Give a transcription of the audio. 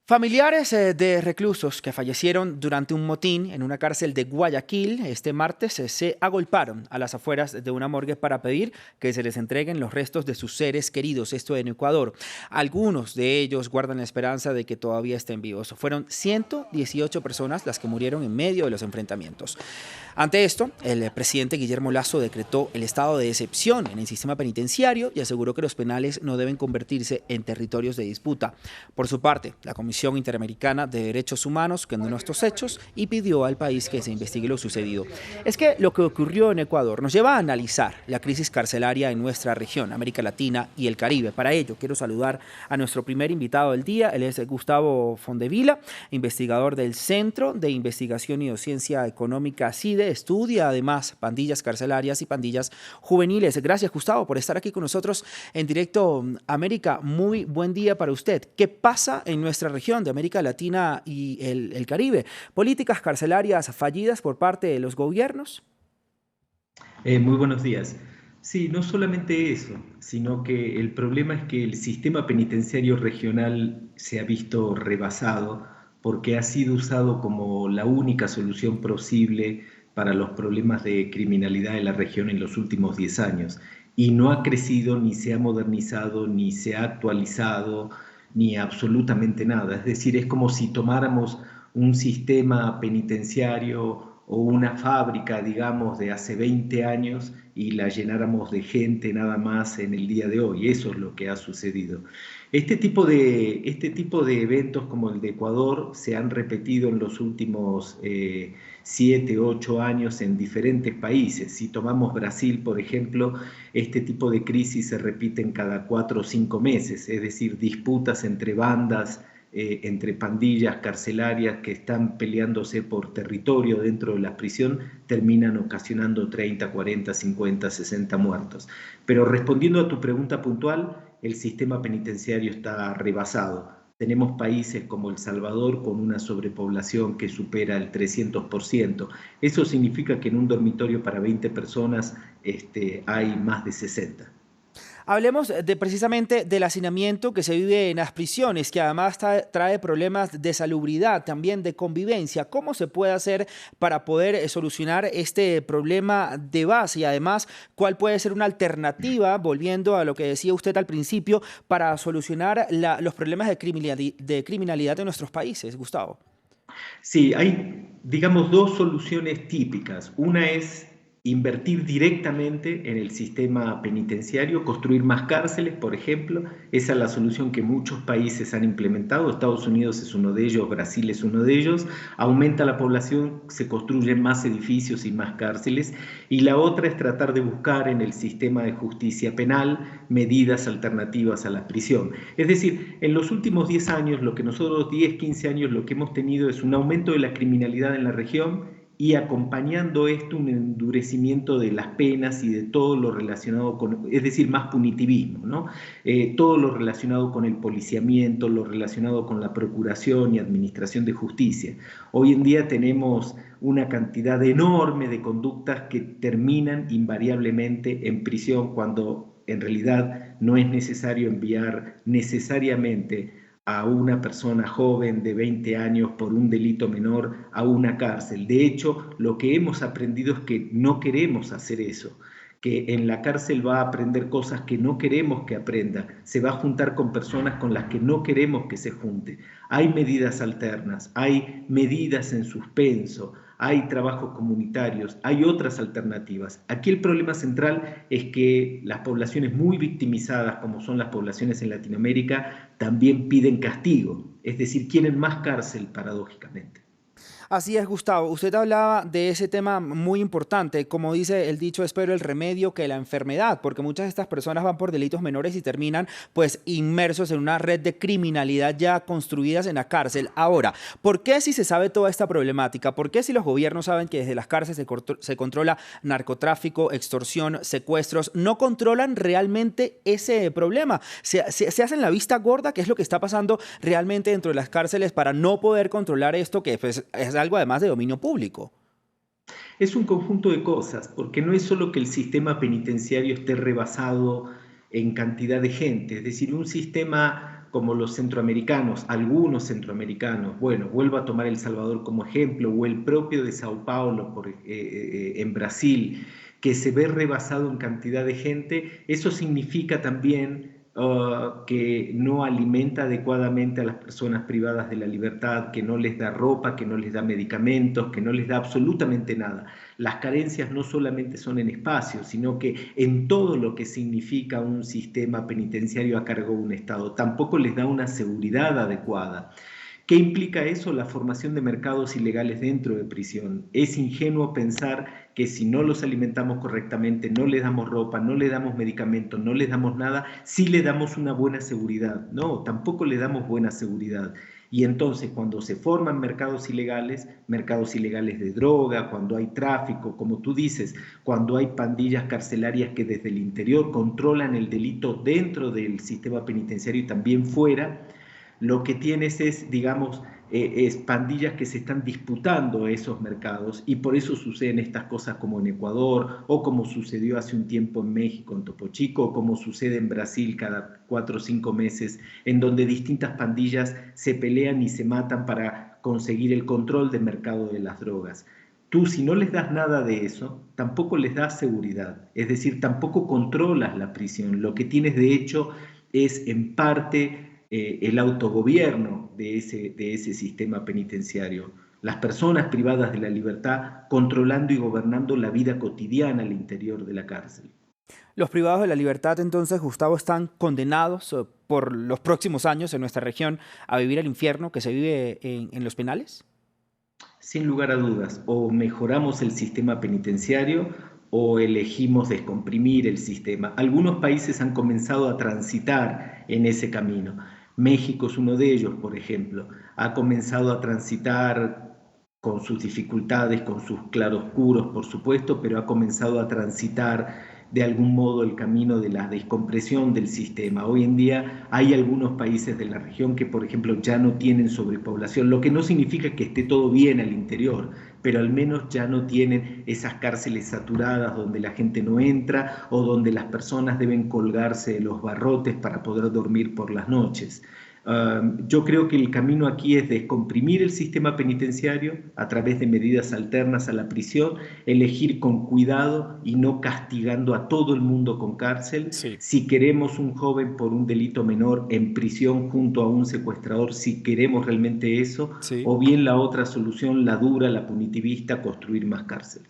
Familiares de reclusos que fallecieron durante un motín en una cárcel de Guayaquil este martes se agolparon a las afueras de una morgue para pedir que se les entreguen los restos de sus seres queridos, esto en Ecuador. Algunos de ellos guardan la esperanza de que todavía estén vivos. Fueron 118 personas las que murieron en medio de los enfrentamientos. Ante esto, el presidente Guillermo Lasso decretó el estado de excepción en el sistema penitenciario y aseguró que los penales no deben convertirse en territorios de disputa. Por su parte, la Comisión Interamericana de Derechos Humanos condenó estos hechos y pidió al país que se investigue lo sucedido. Es que lo que ocurrió en Ecuador nos lleva a analizar la crisis carcelaria en nuestra región, América Latina y el Caribe. Para ello, quiero saludar a nuestro primer invitado del día. Él es Gustavo Fondevila, investigador del Centro de Investigación y Docencia Económica CIDE. Estudia además pandillas carcelarias y pandillas juveniles. Gracias, Gustavo, por estar aquí con nosotros en Directo América. Muy buen día para usted. ¿Qué pasa en nuestra región de América Latina y el Caribe? ¿Políticas carcelarias fallidas por parte de los gobiernos? Muy buenos días. Sí, no solamente eso, sino que el problema es que el sistema penitenciario regional se ha visto rebasado porque ha sido usado como la única solución posible para los problemas de criminalidad en la región en los últimos 10 años. Y no ha crecido, ni se ha modernizado, ni se ha actualizado, ni absolutamente nada. Es decir, es como si tomáramos un sistema penitenciario o una fábrica, digamos, de hace 20 años y la llenáramos de gente nada más en el día de hoy. Eso es lo que ha sucedido. Este tipo de eventos como el de Ecuador se han repetido en los últimos 7, 8 años en diferentes países. Si tomamos Brasil, por ejemplo, este tipo de crisis se repiten cada 4 o 5 meses, es decir, disputas entre bandas, entre pandillas carcelarias que están peleándose por territorio dentro de la prisión, terminan ocasionando 30, 40, 50, 60 muertos. Pero respondiendo a tu pregunta puntual, el sistema penitenciario está rebasado. Tenemos países como El Salvador con una sobrepoblación que supera el 300%. Eso significa que en un dormitorio para 20 personas hay más de 60. Hablemos precisamente del hacinamiento que se vive en las prisiones, que además trae problemas de salubridad, también de convivencia. ¿Cómo se puede hacer para poder solucionar este problema de base? Y además, ¿cuál puede ser una alternativa, volviendo a lo que decía usted al principio, para solucionar los problemas de criminalidad de nuestros países, Gustavo? Sí, hay, digamos, dos soluciones típicas. Una es invertir directamente en el sistema penitenciario, construir más cárceles, por ejemplo. Esa es la solución que muchos países han implementado. Estados Unidos es uno de ellos, Brasil es uno de ellos. Aumenta la población, se construyen más edificios y más cárceles. Y la otra es tratar de buscar en el sistema de justicia penal medidas alternativas a la prisión. Es decir, en los últimos 10 años, lo que nosotros 10, 15 años, lo que hemos tenido es un aumento de la criminalidad en la región y acompañando esto un endurecimiento de las penas y de todo lo relacionado con, es decir, más punitivismo, ¿no? Todo lo relacionado con el policiamiento, lo relacionado con la procuración y administración de justicia. Hoy en día tenemos una cantidad enorme de conductas que terminan invariablemente en prisión cuando en realidad no es necesario enviar necesariamente a una persona joven de 20 años por un delito menor a una cárcel. De hecho, lo que hemos aprendido es que no queremos hacer eso, que en la cárcel va a aprender cosas que no queremos que aprenda, se va a juntar con personas con las que no queremos que se junte. Hay medidas alternas, hay medidas en suspenso, hay trabajos comunitarios, hay otras alternativas. Aquí el problema central es que las poblaciones muy victimizadas, como son las poblaciones en Latinoamérica, también piden castigo, es decir, quieren más cárcel paradójicamente. Así es, Gustavo. Usted hablaba de ese tema muy importante, como dice el dicho, espero el remedio que la enfermedad, porque muchas de estas personas van por delitos menores y terminan pues inmersos en una red de criminalidad ya construidas en la cárcel. Ahora, ¿por qué si se sabe toda esta problemática? ¿Por qué si los gobiernos saben que desde las cárceles se controla narcotráfico, extorsión, secuestros, no controlan realmente ese problema? Se hacen la vista gorda, que es lo que está pasando realmente dentro de las cárceles para no poder controlar esto que pues, es algo además de dominio público. Es un conjunto de cosas, porque no es solo que el sistema penitenciario esté rebasado en cantidad de gente, es decir, un sistema como los centroamericanos, algunos centroamericanos, bueno, vuelvo a tomar El Salvador como ejemplo, o el propio de Sao Paulo en Brasil, que se ve rebasado en cantidad de gente, eso significa también que no alimenta adecuadamente a las personas privadas de la libertad, que no les da ropa, que no les da medicamentos, que no les da absolutamente nada. Las carencias no solamente son en espacio, sino que en todo lo que significa un sistema penitenciario a cargo de un Estado. Tampoco les da una seguridad adecuada. ¿Qué implica eso? La formación de mercados ilegales dentro de prisión. Es ingenuo pensar que si no los alimentamos correctamente, no les damos ropa, no les damos medicamentos, no les damos nada, sí le damos una buena seguridad. No, tampoco le damos buena seguridad. Y entonces cuando se forman mercados ilegales de droga, cuando hay tráfico, como tú dices, cuando hay pandillas carcelarias que desde el interior controlan el delito dentro del sistema penitenciario y también fuera, lo que tienes es, digamos, es pandillas que se están disputando esos mercados y por eso suceden estas cosas como en Ecuador o como sucedió hace un tiempo en México, en Topo Chico, o como sucede en Brasil cada 4 o 5 meses, en donde distintas pandillas se pelean y se matan para conseguir el control del mercado de las drogas. Tú, si no les das nada de eso, tampoco les das seguridad, es decir, tampoco controlas la prisión. Lo que tienes de hecho es en parte el autogobierno de ese sistema penitenciario, las personas privadas de la libertad controlando y gobernando la vida cotidiana al interior de la cárcel. Los privados de la libertad, entonces, Gustavo, están condenados por los próximos años en nuestra región a vivir el infierno que se vive en los penales. Sin lugar a dudas, o mejoramos el sistema penitenciario o elegimos descomprimir el sistema. Algunos países han comenzado a transitar en ese camino. México es uno de ellos, por ejemplo. Ha comenzado a transitar con sus dificultades, con sus claroscuros, por supuesto, pero ha comenzado a transitar de algún modo el camino de la descompresión del sistema. Hoy en día hay algunos países de la región que, por ejemplo, ya no tienen sobrepoblación, lo que no significa que esté todo bien al interior, pero al menos ya no tienen esas cárceles saturadas donde la gente no entra o donde las personas deben colgarse de los barrotes para poder dormir por las noches. Yo creo que el camino aquí es descomprimir el sistema penitenciario a través de medidas alternas a la prisión, elegir con cuidado y no castigando a todo el mundo con cárcel. Sí. Si queremos un joven por un delito menor en prisión junto a un secuestrador, si queremos realmente eso, Sí. o bien la otra solución, la dura, la punitivista, construir más cárceles.